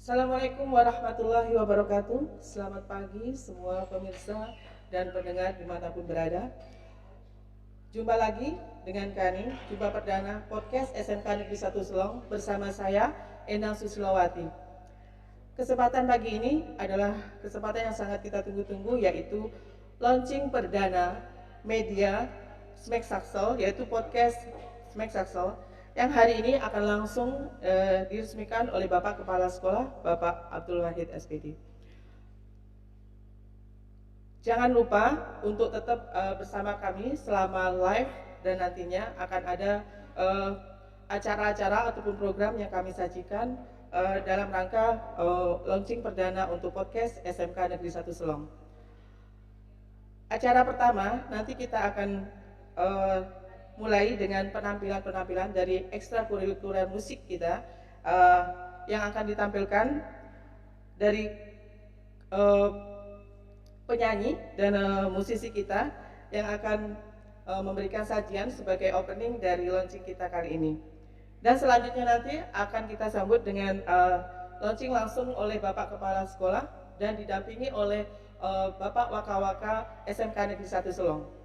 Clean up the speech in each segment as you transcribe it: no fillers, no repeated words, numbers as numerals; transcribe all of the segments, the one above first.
Assalamualaikum warahmatullahi wabarakatuh. Selamat pagi semua pemirsa dan pendengar dimanapun berada. Jumpa lagi dengan kami, jumpa perdana podcast SMK Negeri 1 Selong bersama saya, Endang Susilowati. Kesempatan pagi ini adalah kesempatan yang sangat kita tunggu-tunggu, yaitu launching perdana media Smack Saksel, yaitu podcast Smack Saksel, yang hari ini akan langsung diresmikan oleh Bapak Kepala Sekolah, Bapak Abdul Wahid SPD. Jangan lupa untuk tetap bersama kami selama live, dan nantinya akan ada acara-acara ataupun program yang kami sajikan dalam rangka launching perdana untuk podcast SMK Negeri 1 Selong. Acara pertama nanti kita akan mulai dengan penampilan-penampilan dari ekstrakurikuler musik kita yang akan ditampilkan dari penyanyi dan musisi kita yang akan memberikan sajian sebagai opening dari launching kita kali ini. Dan selanjutnya nanti akan kita sambut dengan launching langsung oleh Bapak Kepala Sekolah dan didampingi oleh Bapak Waka-Waka SMK Negeri 1 Selong.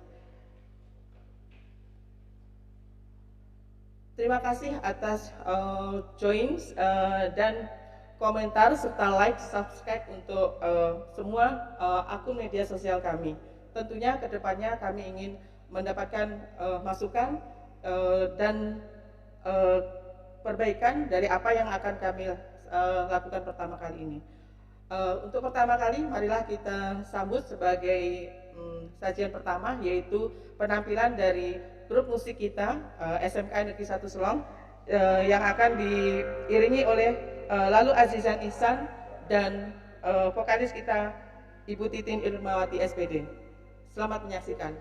Terima kasih atas join dan komentar serta like, subscribe untuk semua akun media sosial kami. Tentunya kedepannya kami ingin mendapatkan masukan dan perbaikan dari apa yang akan kami lakukan pertama kali ini. Untuk pertama kali, marilah kita sambut sebagai sajian pertama, yaitu penampilan dari grup musik kita SMK Negeri 1 Selong yang akan diiringi oleh Lalu Azizan Ihsan dan vokalis kita Ibu Titin Irmawati SPD. Selamat menyaksikan.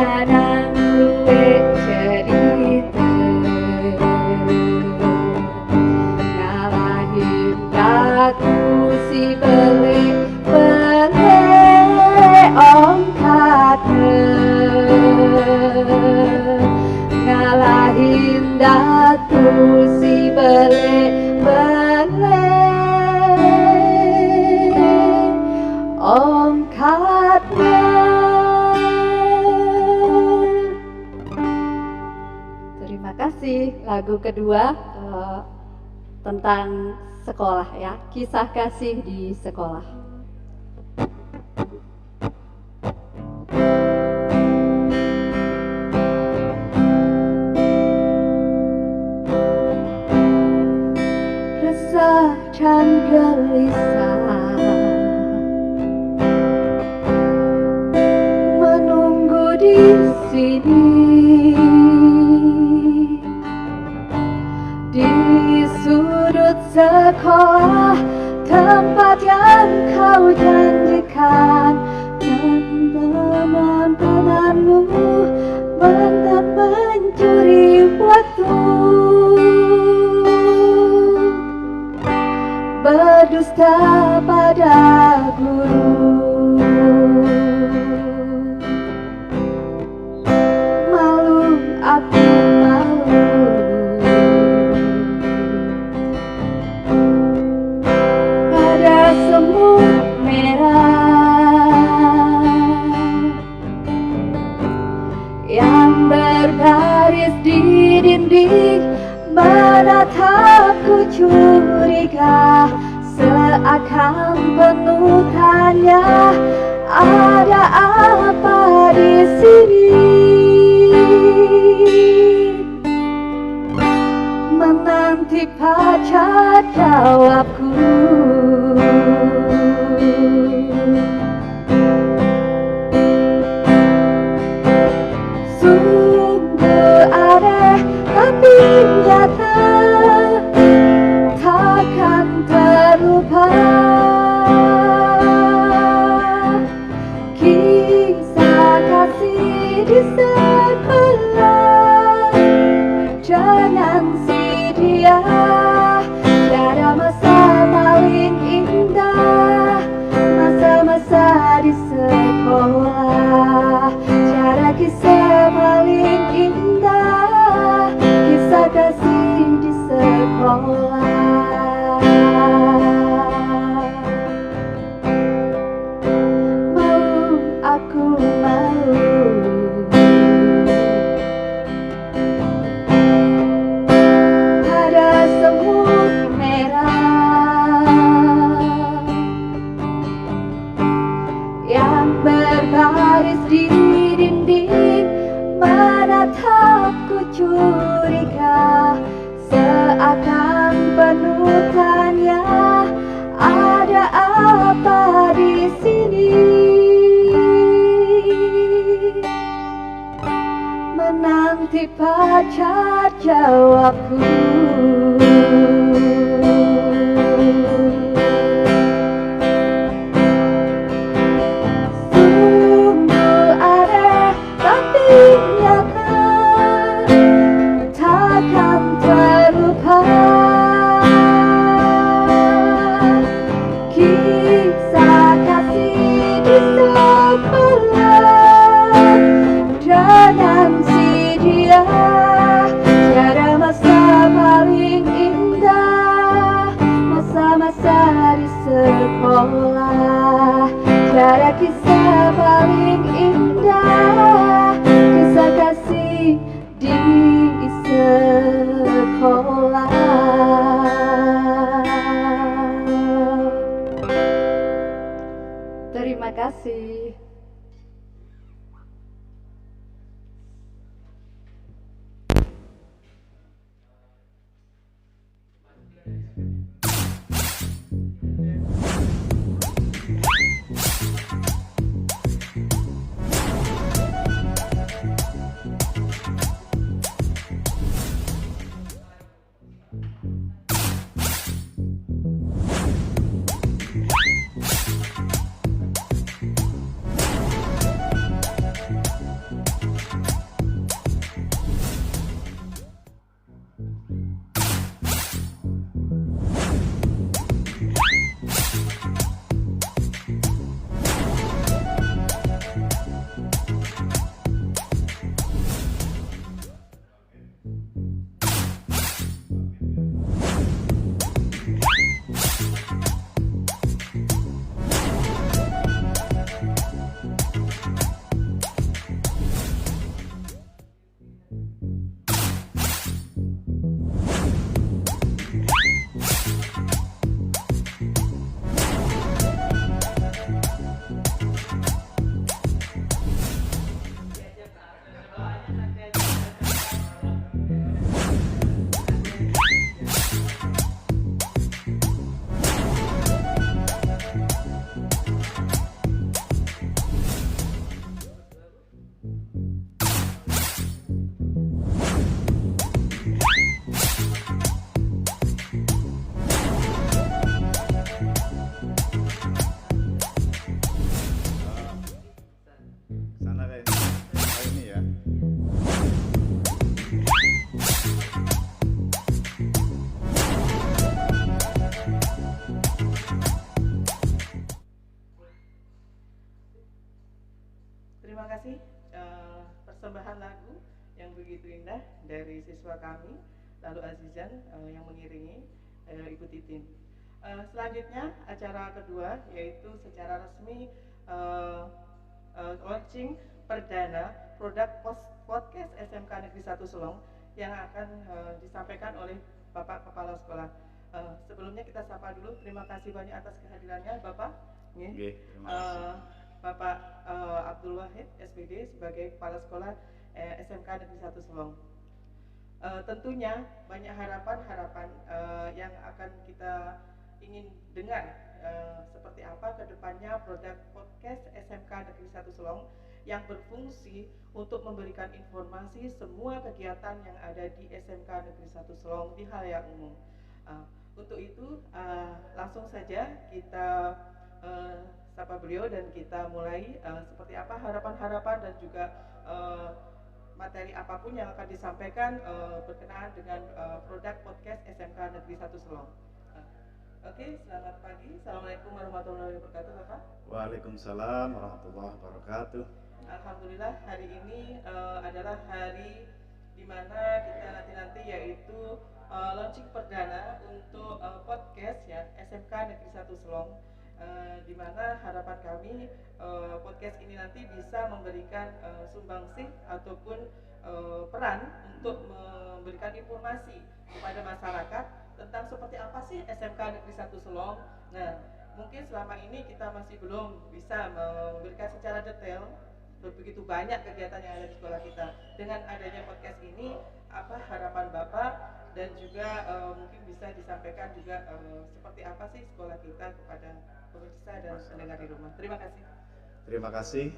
Jangan luwe cerita ngalahin aku si bele-bele ongkatnya ngalahin aku si bele-bele ongkatnya. Terima kasih. Lagu kedua tentang sekolah ya, kisah kasih di sekolah. Resah dan gelisah menunggu di sini. Di sudut sekolah, tempat yang kau janjikan, dan teman-temanmu benar mencuri waktu, berdusta pada guru. Malu aku malu, semut merah yang berbaris di dinding menatapku curiga, seakan penuh tanya, ada apa di sini? Menanti pacar jawabku. Sungguh aneh tapi nyata, takkan terlupa kisah kasih di sekolah. Jangan dia tiada masa paling indah, masa-masa di sekolah. Tiada kisah paling indah, kisah kasih di sekolah. Malu aku malu, berbaris di dinding menatapku curiga, seakan penuh tanya, ada apa di sini? Menanti pacar jawabku. Jangan si dia tiada masa paling indah, Terima kasih persembahan lagu yang begitu indah dari siswa kami, lalu Azizan yang mengiringi Ibu Titin. Selanjutnya acara kedua yaitu secara resmi launching perdana produk podcast SMK Negeri 1 Selong yang akan disampaikan oleh Bapak Kepala Sekolah. Sebelumnya kita sapa dulu, terima kasih banyak atas kehadirannya Bapak. Terima kasih. Bapak Abdul Wahid SPD sebagai Kepala Sekolah SMK Negeri 1 Selong. Tentunya banyak harapan-harapan yang akan kita ingin dengar seperti apa kedepannya produk podcast SMK Negeri 1 Selong yang berfungsi untuk memberikan informasi semua kegiatan yang ada di SMK Negeri 1 Selong di halayak umum. Untuk itu langsung saja kita sapa beliau dan kita mulai seperti apa harapan-harapan dan juga materi apapun yang akan disampaikan berkenaan dengan produk podcast SMK Negeri 1 Selong. Oke, selamat pagi. Assalamualaikum warahmatullahi wabarakatuh, Bapak. Waalaikumsalam warahmatullahi wabarakatuh. Alhamdulillah hari ini adalah hari di mana kita nanti yaitu launching perdana untuk podcast ya SMK Negeri 1 Selong. Di mana harapan kami podcast ini nanti bisa memberikan sumbangsih ataupun peran untuk memberikan informasi kepada masyarakat tentang seperti apa sih SMK Negeri 1 Selong. Nah, mungkin selama ini kita masih belum bisa memberikan secara detail begitu banyak kegiatan yang ada di sekolah kita. Dengan adanya podcast ini, apa harapan Bapak dan juga mungkin bisa disampaikan juga seperti apa sih sekolah kita kepada pemirsa dan pendengar di rumah. Terima kasih. Terima kasih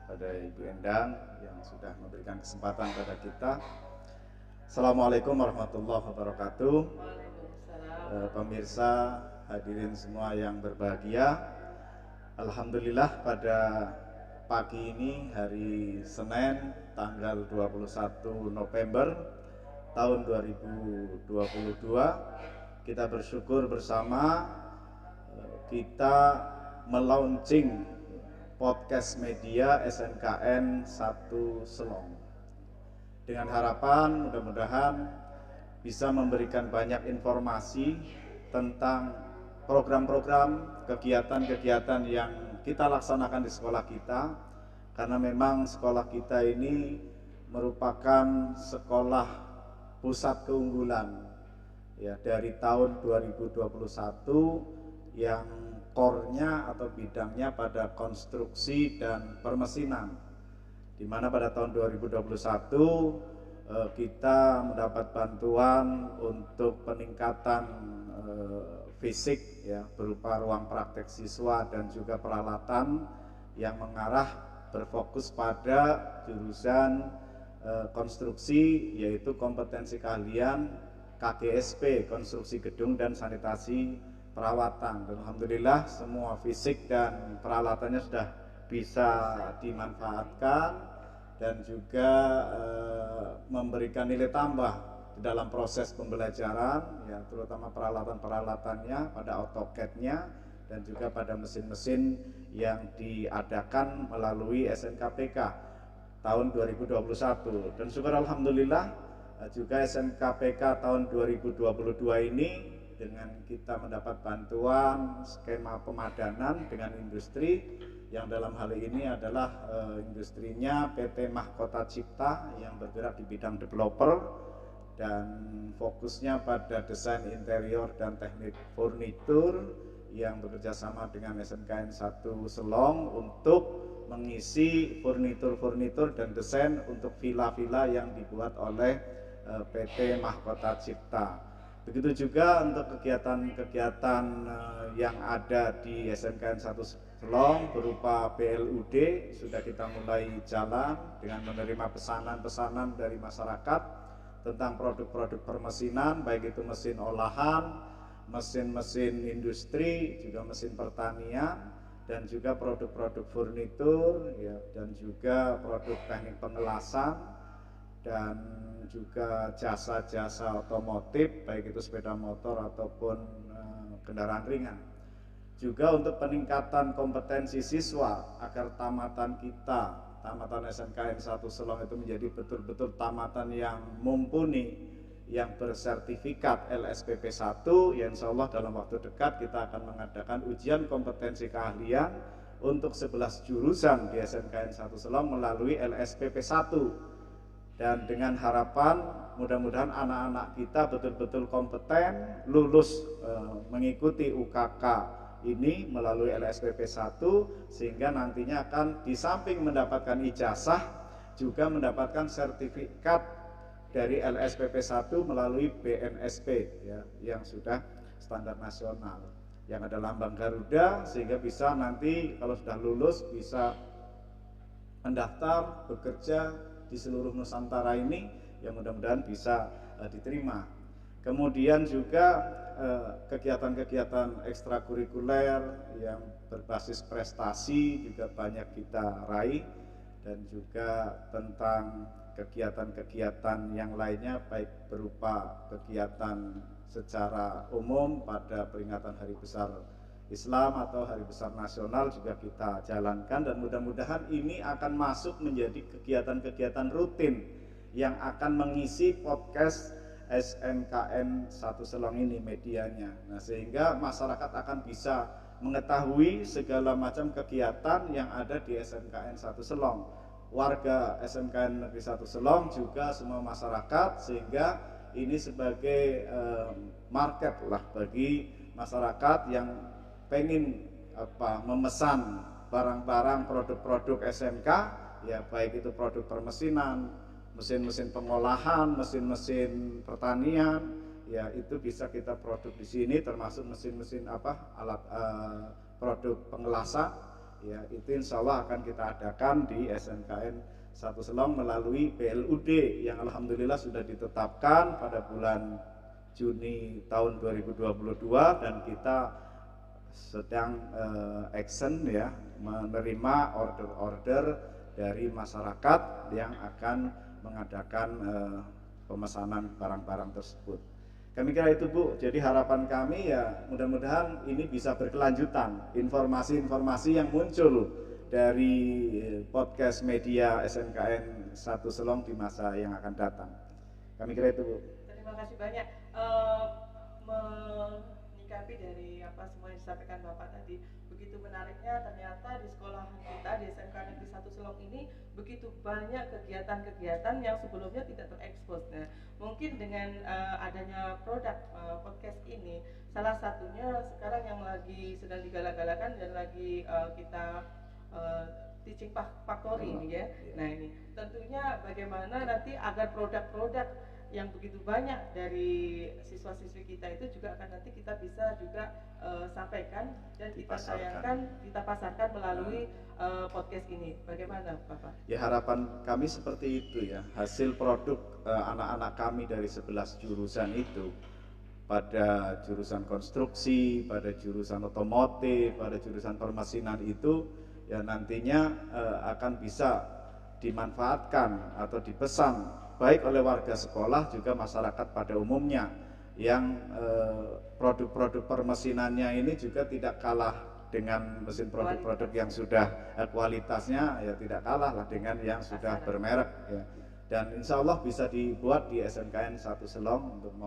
pada Ibu Endang yang sudah memberikan kesempatan pada kita. Assalamualaikum warahmatullahi wabarakatuh. Waalaikumsalam. Pemirsa, hadirin semua yang berbahagia. Alhamdulillah pada pagi ini hari Senin tanggal 21 November tahun 2022 kita bersyukur bersama kita melaunching podcast media SNKN 1 Selong dengan harapan mudah-mudahan bisa memberikan banyak informasi tentang program-program, kegiatan-kegiatan yang kita laksanakan di sekolah kita, karena memang sekolah kita ini merupakan sekolah pusat keunggulan ya dari tahun 2021 yang core-nya atau bidangnya pada konstruksi dan permesinan, di mana pada tahun 2021 kita mendapat bantuan untuk peningkatan fisik ya berupa ruang praktek siswa dan juga peralatan yang mengarah berfokus pada jurusan konstruksi, yaitu kompetensi keahlian KGSP, konstruksi gedung dan sanitasi perawatan. Dan alhamdulillah semua fisik dan peralatannya sudah bisa dimanfaatkan dan juga memberikan nilai tambah di dalam proses pembelajaran ya, terutama peralatan-peralatannya pada AutoCAD-nya dan juga pada mesin-mesin yang diadakan melalui SNKPK tahun 2021. Dan syukur alhamdulillah juga SNKPK tahun 2022 ini dengan kita mendapat bantuan skema pemadanan dengan industri yang dalam hal ini adalah industrinya PT Mahkota Cipta yang bergerak di bidang developer dan fokusnya pada desain interior dan teknik furnitur yang bekerja sama dengan SNKN 1 Selong untuk mengisi furnitur dan desain untuk villa-villa yang dibuat oleh PT Mahkota Cipta. Begitu juga untuk kegiatan-kegiatan yang ada di SNKN 1 Selong berupa PLUD sudah kita mulai jalan dengan menerima pesanan-pesanan dari masyarakat tentang produk-produk permesinan, baik itu mesin olahan, mesin-mesin industri, juga mesin pertanian, dan juga produk-produk furnitur ya, dan juga produk teknik pengelasan dan juga jasa-jasa otomotif baik itu sepeda motor ataupun kendaraan ringan. Juga untuk peningkatan kompetensi siswa agar tamatan kita tamatan SNKN 1 Selong itu menjadi betul-betul tamatan yang mumpuni, yang bersertifikat LSPP 1, ya insya Allah dalam waktu dekat kita akan mengadakan ujian kompetensi keahlian untuk 11 jurusan di SNKN 1 Selong melalui LSPP 1. Dan dengan harapan mudah-mudahan anak-anak kita betul-betul kompeten, lulus mengikuti UKK ini melalui LSPP 1, sehingga nantinya akan di samping mendapatkan ijazah juga mendapatkan sertifikat dari LSPP 1 melalui BNSP ya, yang sudah standar nasional, yang ada lambang Garuda, sehingga bisa nanti kalau sudah lulus bisa mendaftar bekerja di seluruh Nusantara ini, yang mudah-mudahan bisa diterima. Kemudian juga kegiatan-kegiatan ekstrakurikuler yang berbasis prestasi juga banyak kita raih, dan juga tentang kegiatan-kegiatan yang lainnya baik berupa kegiatan secara umum pada peringatan Hari Besar Islam atau Hari Besar Nasional juga kita jalankan, dan mudah-mudahan ini akan masuk menjadi kegiatan-kegiatan rutin yang akan mengisi podcast SNKN 1 Selong ini medianya. Nah, sehingga masyarakat akan bisa mengetahui segala macam kegiatan yang ada di SNKN 1 Selong. Warga SNKN Negeri 1 Selong juga semua masyarakat, sehingga ini sebagai market lah bagi masyarakat yang pengen memesan barang-barang produk-produk SMK, ya baik itu produk permesinan, mesin-mesin pengolahan, mesin-mesin pertanian, ya itu bisa kita produk di sini, termasuk mesin-mesin alat produk pengelasan, ya itu insya Allah akan kita adakan di SNKN 1 Selong melalui BLUD yang alhamdulillah sudah ditetapkan pada bulan Juni tahun 2022, dan kita sedang action ya, menerima order-order dari masyarakat yang akan mengadakan pemesanan barang-barang tersebut. Kami kira itu Bu, jadi harapan kami ya mudah-mudahan ini bisa berkelanjutan, informasi-informasi yang muncul dari podcast media SNKN 1 Selong di masa yang akan datang. Kami kira itu Bu. Terima kasih banyak. Menyikapi dari apa semua yang disampaikan Bapak tadi, begitu menariknya ternyata di sekolahan kita di SMK Negeri 1 Selong ini begitu banyak kegiatan-kegiatan yang sebelumnya tidak terekspos. Nah, mungkin dengan adanya produk podcast ini, salah satunya sekarang yang lagi sedang digalak-galakan dan lagi kita teaching factory ini ya. Nah ini tentunya bagaimana nanti agar produk-produk yang begitu banyak dari siswa-siswi kita itu juga akan nanti kita bisa juga sampaikan dan kita sayangkan, kita pasarkan melalui podcast ini. Bagaimana Bapak? Ya harapan kami seperti itu ya, hasil produk anak-anak kami dari 11 jurusan itu, pada jurusan konstruksi, pada jurusan otomotif, pada jurusan permesinan itu ya nantinya akan bisa dimanfaatkan atau dipesan baik oleh warga sekolah juga masyarakat pada umumnya, yang produk-produk permesinannya ini juga tidak kalah dengan mesin produk-produk yang sudah kualitasnya ya tidak kalah lah dengan yang sudah bermerek ya. Dan insya Allah bisa dibuat di SNKN 1 Selong untuk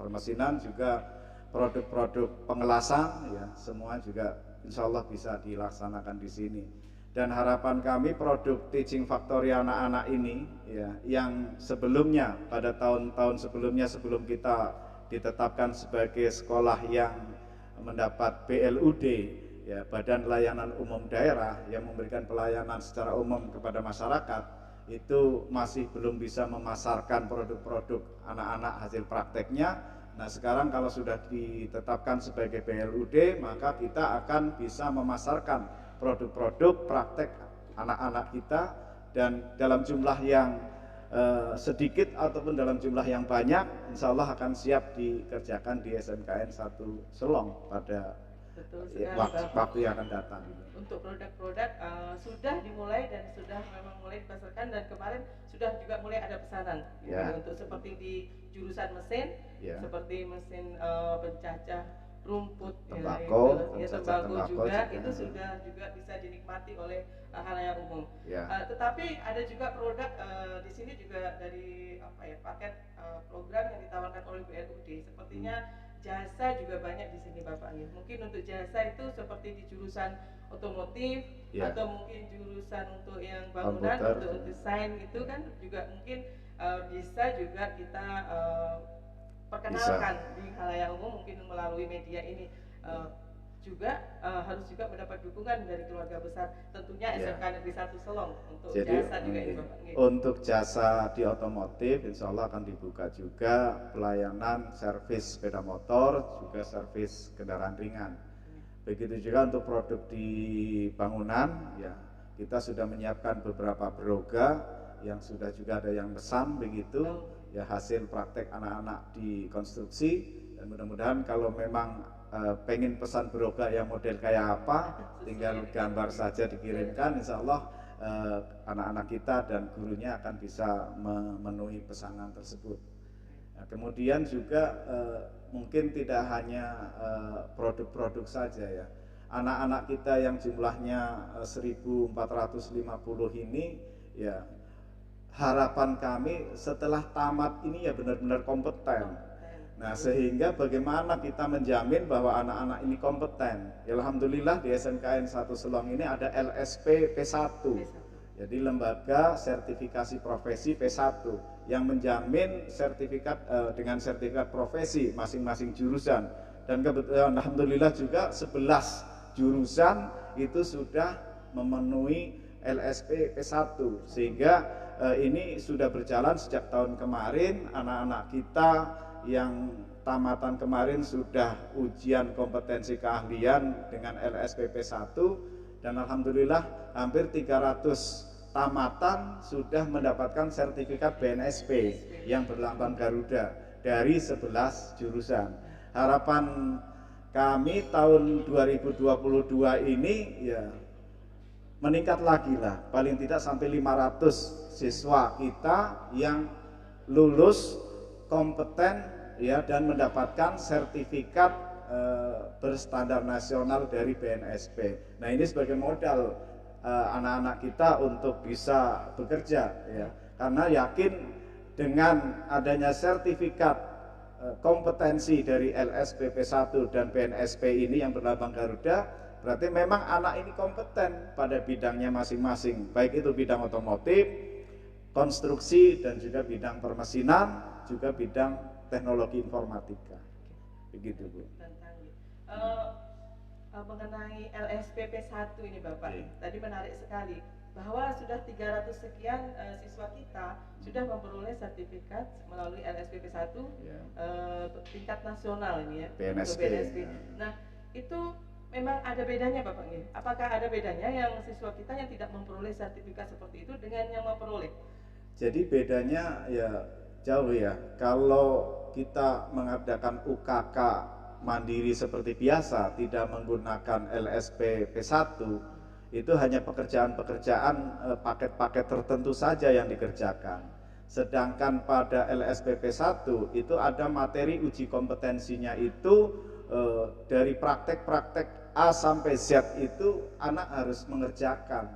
permesinan, juga produk-produk pengelasan ya semua juga insya Allah bisa dilaksanakan di sini. Dan harapan kami produk teaching factory anak-anak ini ya, yang sebelumnya pada tahun-tahun sebelumnya sebelum kita ditetapkan sebagai sekolah yang mendapat BLUD ya, Badan Layanan Umum Daerah, yang memberikan pelayanan secara umum kepada masyarakat, itu masih belum bisa memasarkan produk-produk anak-anak hasil prakteknya. Nah sekarang kalau sudah ditetapkan sebagai BLUD, maka kita akan bisa memasarkan produk-produk praktek anak-anak kita, dan dalam jumlah yang sedikit ataupun dalam jumlah yang banyak, insya Allah akan siap dikerjakan di SNKN 1 Selong pada waktu yang akan datang. Untuk produk-produk sudah dimulai dan sudah memang mulai dipasarkan, dan kemarin sudah juga mulai ada pesanan ya. Untuk seperti di jurusan mesin, seperti mesin pencacah rumput tembakau, ya tembakau juga itu sudah juga bisa dinikmati oleh halayak umum. Tetapi ada juga produk di sini juga dari paket program yang ditawarkan oleh BNUD. Sepertinya jasa juga banyak di sini Bapak. Mungkin untuk jasa itu seperti di jurusan otomotif atau mungkin jurusan untuk yang bangunan, untuk desain itu kan juga mungkin bisa juga kita perkenalkan di khalayak umum mungkin melalui media ini. Juga harus juga mendapat dukungan dari keluarga besar, tentunya SMK Negeri 1 Selong untuk jadi, jasa juga ini Bapak. Untuk jasa di otomotif insya Allah akan dibuka juga pelayanan servis sepeda motor, juga servis kendaraan ringan. Begitu juga untuk produk di bangunan, ya kita sudah menyiapkan beberapa broga yang sudah juga ada yang pesan begitu, ya hasil praktek anak-anak di konstruksi, dan mudah-mudahan kalau memang pengen pesan broga yang model kayak apa, tinggal gambar saja dikirimkan, insya Allah anak-anak kita dan gurunya akan bisa memenuhi pesanan tersebut. Nah, kemudian juga mungkin tidak hanya produk-produk saja ya, anak-anak kita yang jumlahnya 1450 ini ya, harapan kami setelah tamat ini ya benar-benar kompeten. Nah, sehingga bagaimana kita menjamin bahwa anak-anak ini kompeten? Ya, alhamdulillah di SMKN 1 Selong ini ada LSP P1. Jadi lembaga sertifikasi profesi P1 yang menjamin sertifikat dengan sertifikat profesi masing-masing jurusan. Dan kebetulan alhamdulillah juga 11 jurusan itu sudah memenuhi LSP P1 sehingga ini sudah berjalan sejak tahun kemarin. Anak-anak kita yang tamatan kemarin sudah ujian kompetensi keahlian dengan LSPP 1 dan alhamdulillah hampir 300 tamatan sudah mendapatkan sertifikat BNSP yang berlambang Garuda dari 11 jurusan. Harapan kami tahun 2022 ini ya meningkat lagi lah, paling tidak sampai 500 siswa kita yang lulus kompeten ya dan mendapatkan sertifikat berstandar nasional dari BNSP. Nah, ini sebagai modal anak-anak kita untuk bisa bekerja ya. Karena yakin dengan adanya sertifikat kompetensi dari LSPP 1 dan BNSP ini yang berlambang Garuda, berarti memang anak ini kompeten pada bidangnya masing-masing, baik itu bidang otomotif, konstruksi dan juga bidang permesinan, juga bidang teknologi informatika. Begitu Bu. Mengenai LSPP 1 ini Bapak, tadi menarik sekali bahwa sudah 300 sekian siswa kita sudah memperoleh sertifikat melalui LSPP 1 tingkat nasional ini ya, BNSP. Nah, itu memang ada bedanya Bapak ini. Apakah ada bedanya yang siswa kita yang tidak memperoleh sertifikat seperti itu dengan yang memperoleh? Jadi bedanya ya jauh ya. Kalau kita mengadakan UKK mandiri seperti biasa, tidak menggunakan LSP P1, itu hanya pekerjaan-pekerjaan paket-paket tertentu saja yang dikerjakan. Sedangkan pada LSP P1 itu ada materi uji kompetensinya itu dari praktek-praktek A sampai Z itu anak harus mengerjakan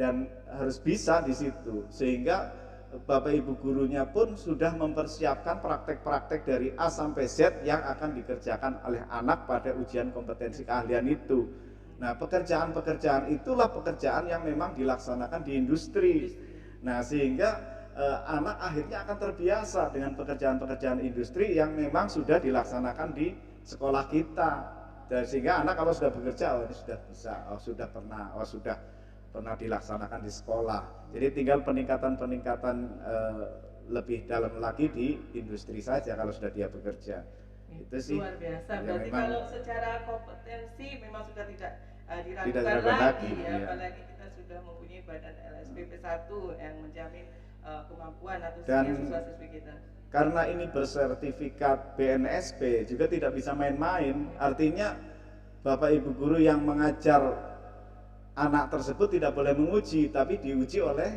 dan harus bisa di situ, sehingga Bapak Ibu gurunya pun sudah mempersiapkan praktek-praktek dari A sampai Z yang akan dikerjakan oleh anak pada ujian kompetensi keahlian itu. Nah, pekerjaan-pekerjaan itulah pekerjaan yang memang dilaksanakan di industri. Nah, sehingga anak akhirnya akan terbiasa dengan pekerjaan-pekerjaan industri yang memang sudah dilaksanakan di sekolah kita. Dan sehingga anak kalau sudah bekerja, oh ini sudah bisa, sudah pernah dilaksanakan di sekolah. Jadi tinggal peningkatan lebih dalam lagi di industri saja kalau sudah dia bekerja. Itu sih luar biasa. Ya, berarti memang, kalau secara kompetensi memang sudah tidak tidak diragukan lagi ya, iya. apalagi kita sudah mempunyai badan LSPP 1 yang menjamin kemampuan atau Dan siswa-siswi kita. Karena ini bersertifikat BNSP juga tidak bisa main-main. Artinya Bapak Ibu guru yang mengajar anak tersebut tidak boleh menguji, tapi diuji oleh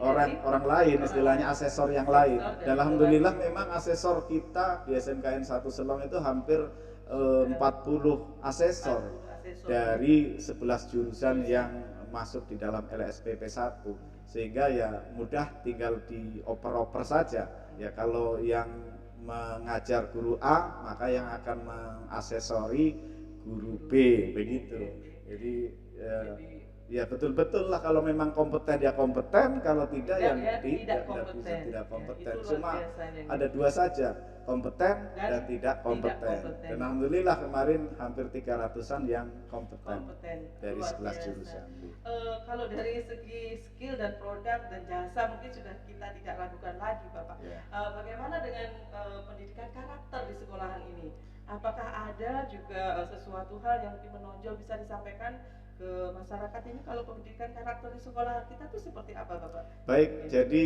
orang lain, istilahnya asesor yang lain. Dan alhamdulillah memang asesor kita di SMKN 1 Selong itu hampir 40 asesor dari 11 jurusan yang masuk di dalam LSPP 1, sehingga ya mudah tinggal dioper-oper saja. Ya kalau yang mengajar guru A, maka yang akan mengasesori guru B, begitu. Jadi ya betul-betul lah, kalau memang kompeten ya kompeten, kalau tidak ya tidak kompeten. Cuma ada dua saja, kompeten dan tidak kompeten. Dan alhamdulillah kemarin hampir 300-an yang kompeten dari 11 jurusan. Kalau dari segi skill dan produk dan jasa mungkin sudah kita tidak ragukan lagi, Bapak. Bagaimana dengan pendidikan karakter di sekolahan ini? Apakah ada juga sesuatu hal yang mungkin menonjol bisa disampaikan ke masyarakat ini, kalau pendidikan karakter di sekolah kita tuh seperti apa, Bapak? Baik, jadi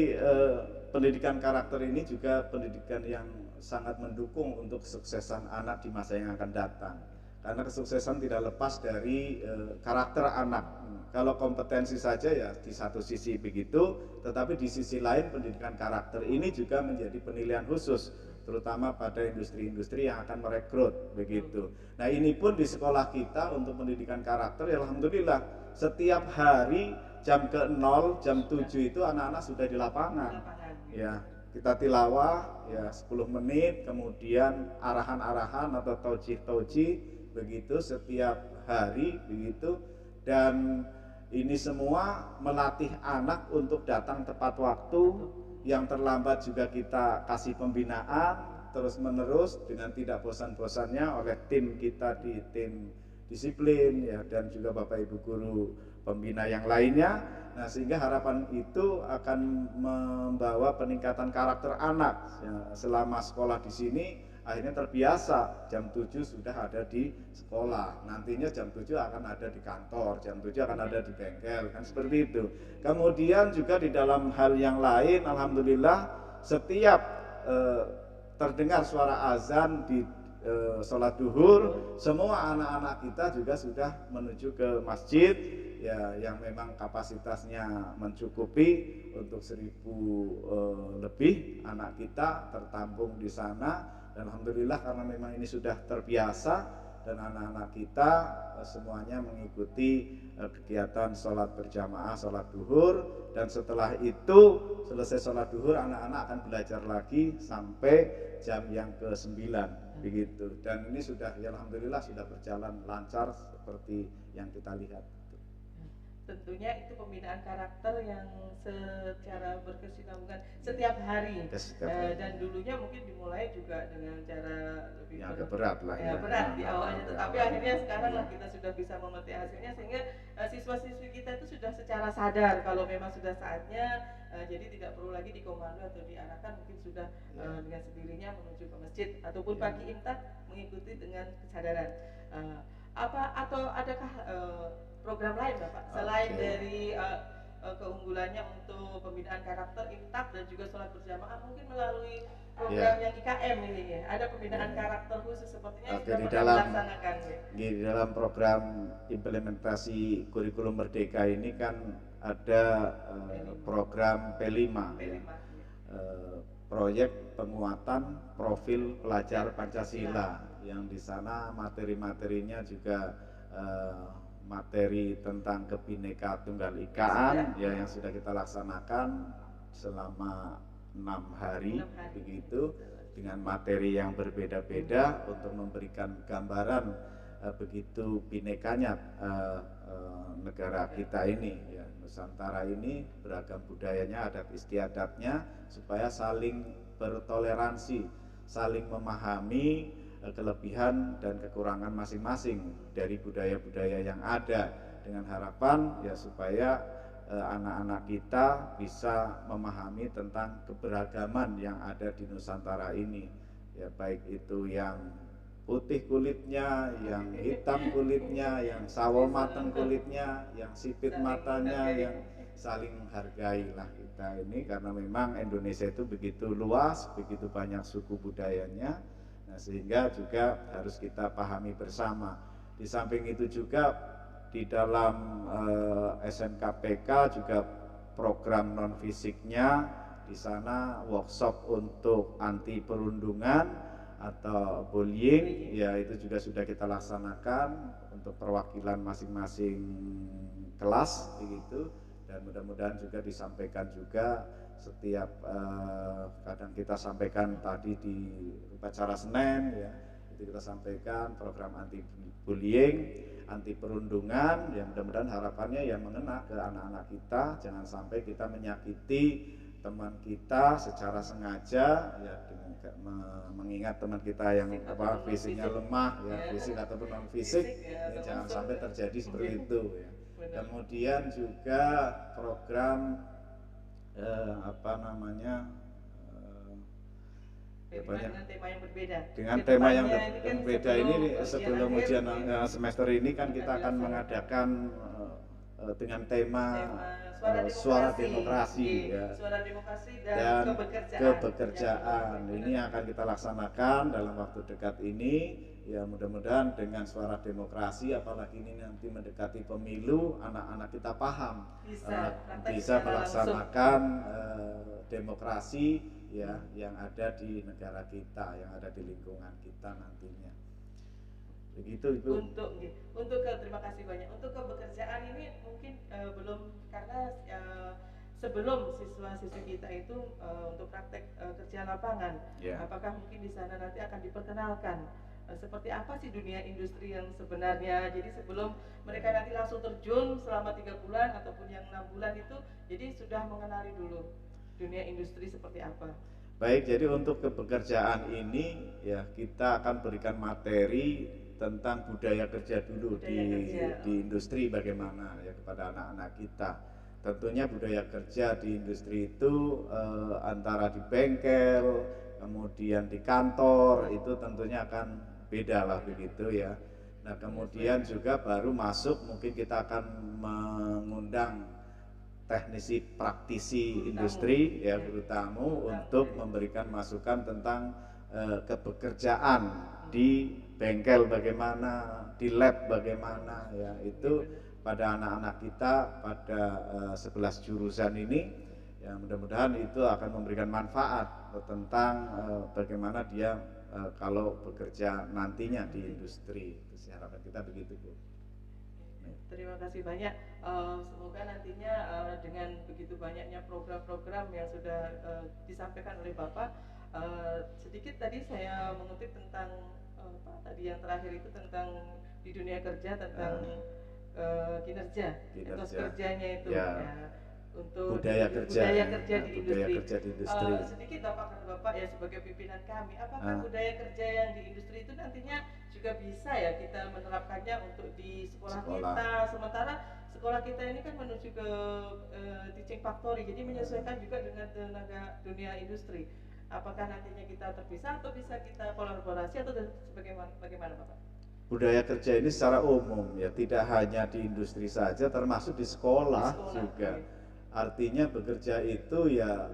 pendidikan karakter ini juga pendidikan yang sangat mendukung untuk kesuksesan anak di masa yang akan datang. Karena kesuksesan tidak lepas dari karakter anak. Kalau kompetensi saja ya di satu sisi begitu, tetapi di sisi lain pendidikan karakter ini juga menjadi penilaian khusus, terutama pada industri-industri yang akan merekrut begitu. Nah ini pun di sekolah kita untuk pendidikan karakter, ya alhamdulillah setiap hari jam ke-0, jam 7 itu anak-anak sudah di lapangan. Ya, kita tilawah ya 10 menit, kemudian arahan-arahan atau taujih-taujih begitu setiap hari begitu. Dan ini semua melatih anak untuk datang tepat waktu. Yang terlambat juga kita kasih pembinaan terus menerus dengan tidak bosan-bosannya oleh tim kita di tim disiplin ya, dan juga Bapak Ibu guru pembina yang lainnya. Nah sehingga harapan itu akan membawa peningkatan karakter anak ya, selama sekolah di sini. Akhirnya terbiasa jam 7 sudah ada di sekolah, nantinya jam 7 akan ada di kantor, jam 7 akan ada di bengkel, kan seperti itu. Kemudian juga di dalam hal yang lain, alhamdulillah setiap terdengar suara azan di sholat duhur, semua anak-anak kita juga sudah menuju ke masjid ya, yang memang kapasitasnya mencukupi untuk 1000 lebih anak kita tertampung di sana. Dan alhamdulillah karena memang ini sudah terbiasa dan anak-anak kita semuanya mengikuti kegiatan sholat berjamaah, sholat duhur, dan setelah itu selesai sholat duhur anak-anak akan belajar lagi sampai jam yang ke-9 begitu. Dan ini sudah ya alhamdulillah sudah berjalan lancar seperti yang kita lihat. Tentunya itu pembinaan karakter yang secara berkesinambungan setiap hari. Dan dulunya mungkin dimulai juga dengan cara lebih agak berat lah ya. Berat di awalnya, tetapi akhirnya sekarang lah kita sudah bisa memetik hasilnya, sehingga siswa-siswi kita itu sudah secara sadar kalau memang sudah saatnya, jadi tidak perlu lagi dikomando atau diarahkan, mungkin sudah dengan sendirinya menuju ke masjid ataupun pagi imtak mengikuti dengan kesadaran. Atau adakah program lain, Bapak, selain dari keunggulannya untuk pembinaan karakter imtak dan juga sholat berjamaah, mungkin melalui program yang IKM ini ya, ada pembinaan karakter khusus sepertinya yang sudah dilaksanakan di dalam program implementasi kurikulum merdeka ini kan ada program P5 ya, proyek penguatan profil pelajar Pancasila, yang di sana materi-materinya juga materi tentang Bhinneka Tunggal Ikaan ya, yang sudah kita laksanakan selama 6 hari begitu, dengan materi yang berbeda-beda untuk memberikan gambaran begitu binekanya negara kita ini ya, Nusantara ini beragam budayanya, adat istiadatnya, supaya saling bertoleransi, saling memahami kelebihan dan kekurangan masing-masing dari budaya-budaya yang ada, dengan harapan ya supaya anak-anak kita bisa memahami tentang keberagaman yang ada di Nusantara ini ya, baik itu yang putih kulitnya, yang hitam kulitnya, yang sawo mateng kulitnya, yang sipit matanya, yang saling menghargai lah kita ini, karena memang Indonesia itu begitu luas, begitu banyak suku budayanya. Nah, sehingga juga harus kita pahami bersama. Di samping itu juga di dalam SMKPK juga program non fisiknya, di sana workshop untuk anti perundungan, atau bullying, ya itu juga sudah kita laksanakan untuk perwakilan masing-masing kelas begitu, dan mudah-mudahan juga disampaikan juga setiap kadang kita sampaikan tadi di upacara Senin ya, itu kita sampaikan program anti bullying, anti perundungan, yang mudah-mudahan harapannya yang mengena ke anak-anak kita, jangan sampai kita menyakiti teman kita secara sengaja ya, dengan mengingat teman kita yang fisiknya lemah ya, fisik ataupun non fisik ya, jangan sampai terjadi seperti itu ya. Kemudian juga program dengan tema yang berbeda. Dengan tema yang berbeda ini sebelum ujian semester ini kan kita akan mengadakan dengan tema suara demokrasi ya. Suara demokrasi dan kebekerjaan. Ini akan kita laksanakan dalam waktu dekat ini ya, mudah-mudahan dengan suara demokrasi, apalagi ini nanti mendekati pemilu, anak-anak kita paham bisa melaksanakan demokrasi ya yang ada di negara kita, yang ada di lingkungan kita nantinya. Begitu Ibu. Terima kasih banyak. Untuk kebekerjaan ini mungkin belum, karena sebelum siswa-siswi kita itu untuk praktek kerja lapangan, apakah mungkin di sana nanti akan diperkenalkan seperti apa sih dunia industri yang sebenarnya. Jadi sebelum mereka nanti langsung terjun selama 3 bulan ataupun yang 6 bulan itu, jadi sudah mengenali dulu dunia industri seperti apa. Baik, jadi untuk kepekerjaan ini ya kita akan berikan materi tentang budaya kerja dulu di industri bagaimana ya kepada anak-anak kita. Tentunya budaya kerja di industri itu antara di bengkel, kemudian di kantor itu tentunya akan beda lah begitu ya. Nah kemudian juga baru masuk mungkin kita akan mengundang teknisi praktisi industri ya, guru tamu untuk memberikan masukan tentang kepekerjaan di bengkel bagaimana, di lab bagaimana ya, itu pada anak-anak kita pada 11 jurusan ini ya, mudah-mudahan itu akan memberikan manfaat tentang bagaimana dia kalau bekerja nantinya di industri. Itu harapan kita begitu Bu. Terima kasih banyak. Semoga nantinya dengan begitu banyaknya program-program yang sudah disampaikan oleh Bapak, sedikit tadi saya mengutip tentang tadi yang terakhir itu tentang di dunia kerja, tentang kinerja, etos kerjanya itu ya, untuk budaya kerja di industri. Sedikit Bapak ya sebagai pimpinan kami, apakah budaya kerja yang di industri itu nantinya juga bisa ya kita menerapkannya untuk di sekolah kita, sementara sekolah kita ini kan menuju ke teaching factory, jadi menyesuaikan juga dengan tenaga dunia industri. Apakah nantinya kita terpisah atau bisa kita kolaborasi atau bagaimana Bapak? Budaya kerja ini secara umum ya, tidak hanya di industri saja, termasuk di sekolah juga. Artinya bekerja itu ya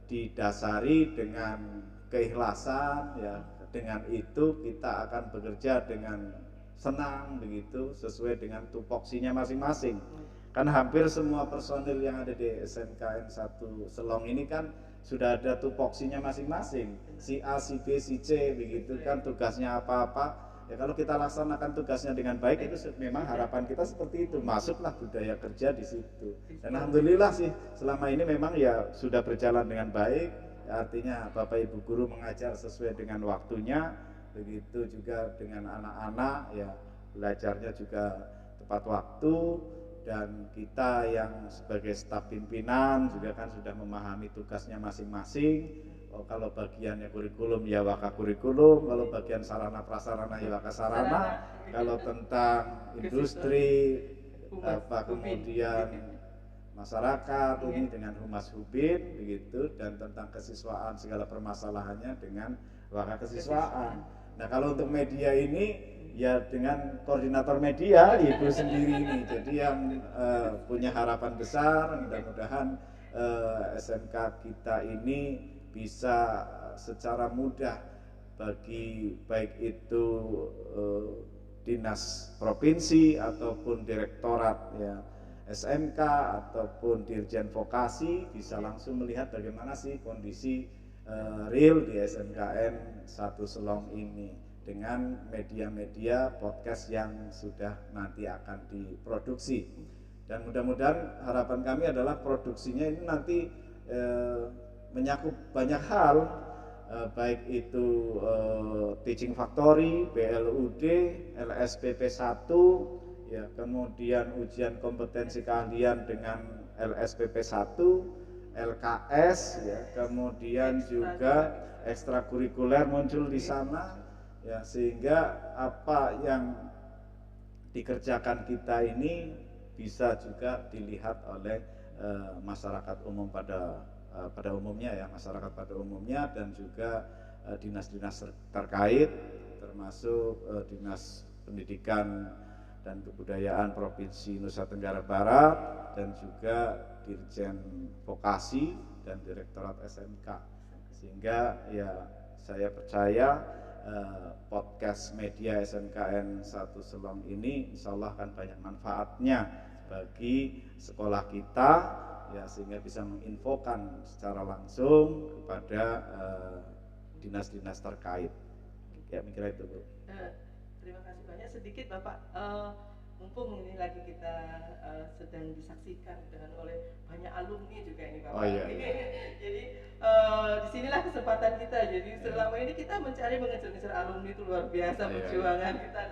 didasari dengan keikhlasan ya, dengan itu kita akan bekerja dengan senang begitu, sesuai dengan tupoksinya masing-masing. Kan hampir semua personil yang ada di SMKN 1 Selong ini kan sudah ada tupoksinya masing-masing, si A, si B, si C begitu kan, tugasnya apa-apa. Ya kalau kita laksanakan tugasnya dengan baik, itu memang harapan kita seperti itu, masuklah budaya kerja di situ. Dan alhamdulillah sih selama ini memang ya sudah berjalan dengan baik. Ya, artinya Bapak Ibu guru mengajar sesuai dengan waktunya, begitu juga dengan anak-anak ya, belajarnya juga tepat waktu, dan kita yang sebagai staf pimpinan juga kan sudah memahami tugasnya masing-masing. Kalau bagiannya kurikulum ya waka kurikulum, kalau bagian sarana prasarana ya waka sarana, kalau tentang industri kemudian masyarakat ini dengan Humas Hubin begitu, dan tentang kesiswaan segala permasalahannya dengan waka kesiswaan. Nah kalau untuk media ini ya dengan koordinator media Ibu sendiri ini, jadi yang punya harapan besar mudah-mudahan SMK kita ini bisa secara mudah bagi baik itu dinas provinsi ataupun direktorat ya SMK ataupun dirjen vokasi bisa langsung melihat bagaimana sih kondisi real di SMKN 1 Selong ini dengan media-media podcast yang sudah nanti akan diproduksi. Dan mudah-mudahan harapan kami adalah produksinya ini nanti menyakup banyak hal, baik itu Teaching Factory, BLUD, LSPP 1, ya, kemudian ujian kompetensi keahlian dengan LSPP 1, LKS, ya, kemudian juga ekstrakurikuler muncul di sana, ya, sehingga apa yang dikerjakan kita ini bisa juga dilihat oleh masyarakat umum pada umumnya, ya, masyarakat pada umumnya, dan juga dinas-dinas terkait, termasuk Dinas Pendidikan dan Kebudayaan Provinsi Nusa Tenggara Barat, dan juga Dirjen Vokasi dan Direktorat SMK. Sehingga ya saya percaya podcast media SMKN 1 Selong ini insya Allah akan banyak manfaatnya bagi sekolah kita, ya, sehingga bisa menginfokan secara langsung kepada dinas-dinas terkait. Ya, mikirnya itu, Bu. Terima kasih banyak. Sedikit Bapak, mumpung ini lagi kita sedang disaksikan oleh banyak alumni juga ini Bapak. Oh iya. Jadi disinilah kesempatan kita. Jadi selama ini kita mengejar-ngejar alumni itu luar biasa perjuangan kita.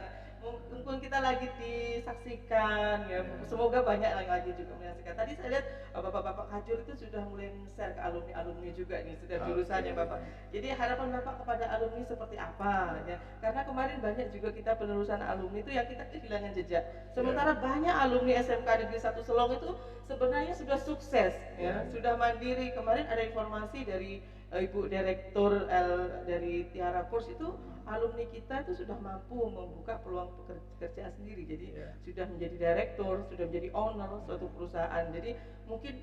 Mumpung kita lagi disaksikan, ya, semoga banyak lagi juga menyaksikan. Tadi saya lihat bapak-bapak kajur itu sudah mulai share ke alumni juga nih, setiap jurusannya Bapak. Jadi harapan Bapak kepada alumni seperti apa, ya? Karena kemarin banyak juga kita penerusan alumni itu yang kita kehilangan jejak. Sementara banyak alumni SMK Negeri 1 Selong itu sebenarnya sudah sukses, ya, sudah mandiri. Kemarin ada informasi dari Ibu Direktur dari Tiara Course itu, alumni kita itu sudah mampu membuka peluang pekerjaan sendiri. Jadi sudah menjadi direktur, sudah menjadi owner suatu perusahaan. Jadi mungkin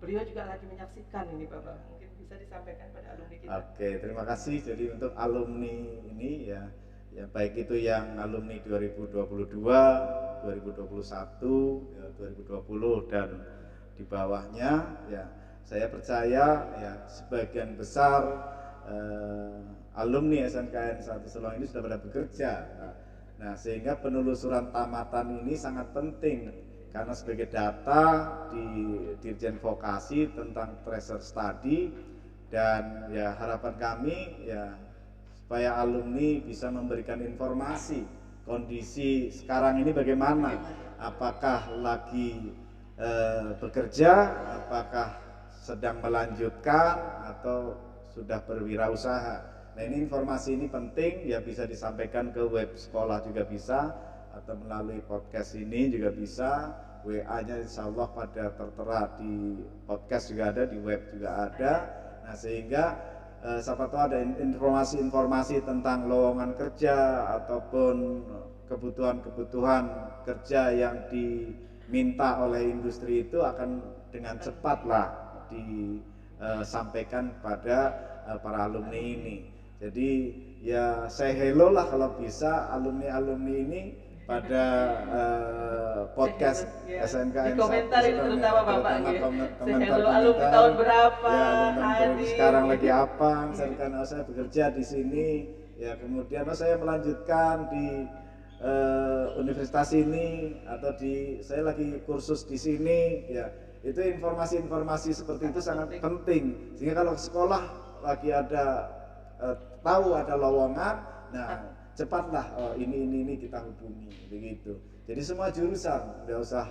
beliau juga lagi menyaksikan ini Bapak. Mungkin bisa disampaikan pada alumni kita. Oke, terima kasih. Jadi untuk alumni ini ya baik itu yang alumni 2022, 2021, ya, 2020 dan di bawahnya, ya saya percaya ya sebagian besar alumni SMKN 1 Selong ini sudah pada bekerja. Nah, sehingga penelusuran tamatan ini sangat penting karena sebagai data di Dirjen Vokasi tentang tracer study, dan ya harapan kami ya supaya alumni bisa memberikan informasi kondisi sekarang ini bagaimana, apakah lagi bekerja, apakah sedang melanjutkan atau sudah berwirausaha. Nah, ini informasi ini penting, ya, bisa disampaikan ke web sekolah juga bisa, atau melalui podcast ini juga bisa. WA-nya insya Allah pada tertera di podcast juga ada, di web juga ada. Nah, sehingga siapa tahu ada informasi-informasi tentang lowongan kerja ataupun kebutuhan-kebutuhan kerja yang diminta oleh industri itu akan dengan cepatlah disampaikan pada para alumni ini. Jadi ya say hello lah kalau bisa alumni-alumni ini pada podcast SMKN. Di komentar itu terutama Bapak, komentar alumni tahun berapa, hari sekarang lagi apa, misalkan saya bekerja di sini, ya, kemudian saya melanjutkan di universitas ini, atau saya lagi kursus di sini, ya. Itu informasi-informasi seperti itu sangat penting, sehingga kalau sekolah lagi ada tahu ada lowongan, nah cepatlah ini kita hubungi begitu. Jadi semua jurusan tidak usah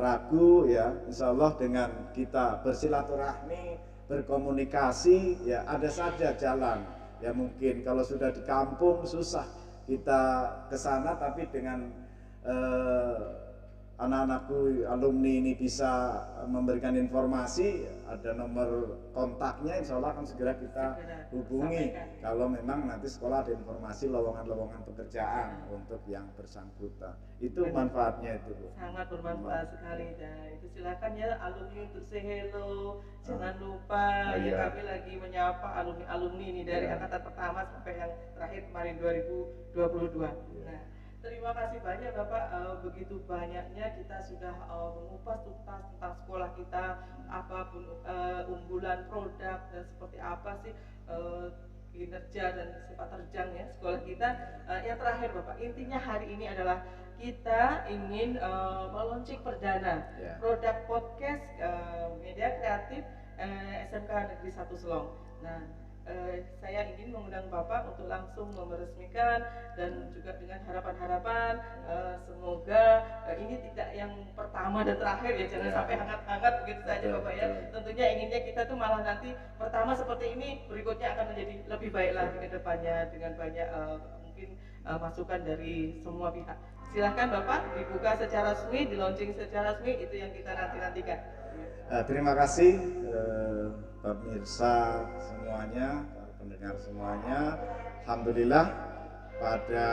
ragu, ya, insya Allah dengan kita bersilaturahmi, berkomunikasi, ya ada saja jalan. Ya mungkin kalau sudah di kampung susah kita ke sana, tapi dengan anak-anakku alumni ini bisa memberikan informasi, ada nomor kontaknya, insya Allah akan segera kita hubungi kalau memang nanti sekolah ada informasi lowongan-lowongan pekerjaan untuk yang bersangkutan. Itu manfaatnya itu, Bu. Sangat bermanfaat sekali. Nah, itu silakan ya alumni untuk say hello. Jangan lupa ya, kami lagi menyapa alumni-alumni ini dari angkatan pertama sampai yang terakhir kemarin 2022. Nah, Terima kasih banyak Bapak. Begitu banyaknya kita sudah mengupas tuntas tentang sekolah kita, apapun unggulan produk dan seperti apa sih kinerja dan sepak terjangnya sekolah kita. Yang terakhir Bapak, intinya hari ini adalah kita ingin meluncing perdana produk podcast media kreatif SMK Negeri 1 Selong. Nah, saya ingin mengundang Bapak untuk langsung meresmikan dan juga dengan harapan-harapan semoga ini tidak yang pertama dan terakhir ya, jangan sampai hangat-hangat begitu saja Bapak ya. Tentunya inginnya kita tuh malah nanti pertama seperti ini, berikutnya akan menjadi lebih baik lagi ke depannya dengan banyak mungkin masukan dari semua pihak. Silahkan Bapak dibuka secara resmi, di launching secara resmi, itu yang kita nantikan. Terima kasih pemirsa semuanya, pendengar semuanya. Alhamdulillah pada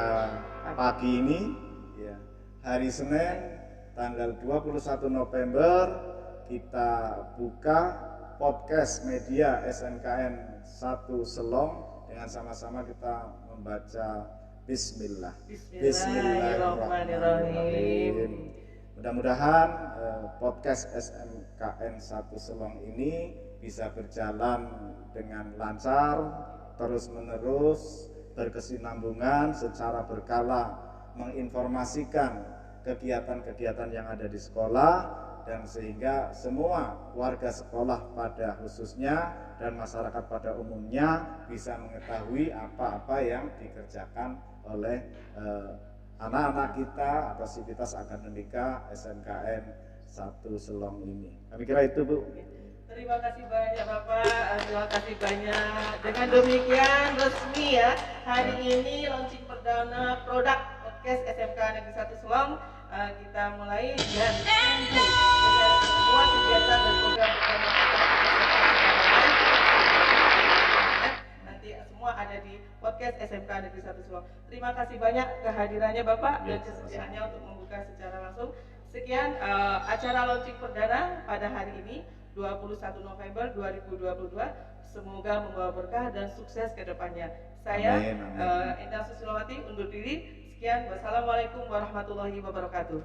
pagi ini ya, hari Senin tanggal 21 November kita buka podcast media SMKN 1 Selong dengan sama-sama kita membaca Bismillah. Bismillahirrahmanirrahim. Mudah-mudahan podcast SMKN 1 Selong ini bisa berjalan dengan lancar, terus-menerus, berkesinambungan secara berkala, menginformasikan kegiatan-kegiatan yang ada di sekolah, dan sehingga semua warga sekolah pada khususnya dan masyarakat pada umumnya bisa mengetahui apa-apa yang dikerjakan oleh anak-anak kita atau sivitas akademika SMKN 1 Selong ini. Kami kira itu Bu. Terima kasih banyak Bapak, terima kasih banyak. Dengan demikian resmi ya, hari ini launching perdana produk podcast SMK Negeri 1 Selong. Kita mulai dan tunggu dengan semua kegiatan dan program-program yang kita lakukan. Nanti semua ada di podcast SMK Negeri 1 Selong. Terima kasih banyak kehadirannya Bapak dan kesediaannya untuk membuka secara langsung. Sekian acara launching perdana pada hari ini 21 November 2022. Semoga membawa berkah dan sukses ke depannya. Saya Indah Susilowati undur diri. Sekian, wassalamualaikum warahmatullahi wabarakatuh.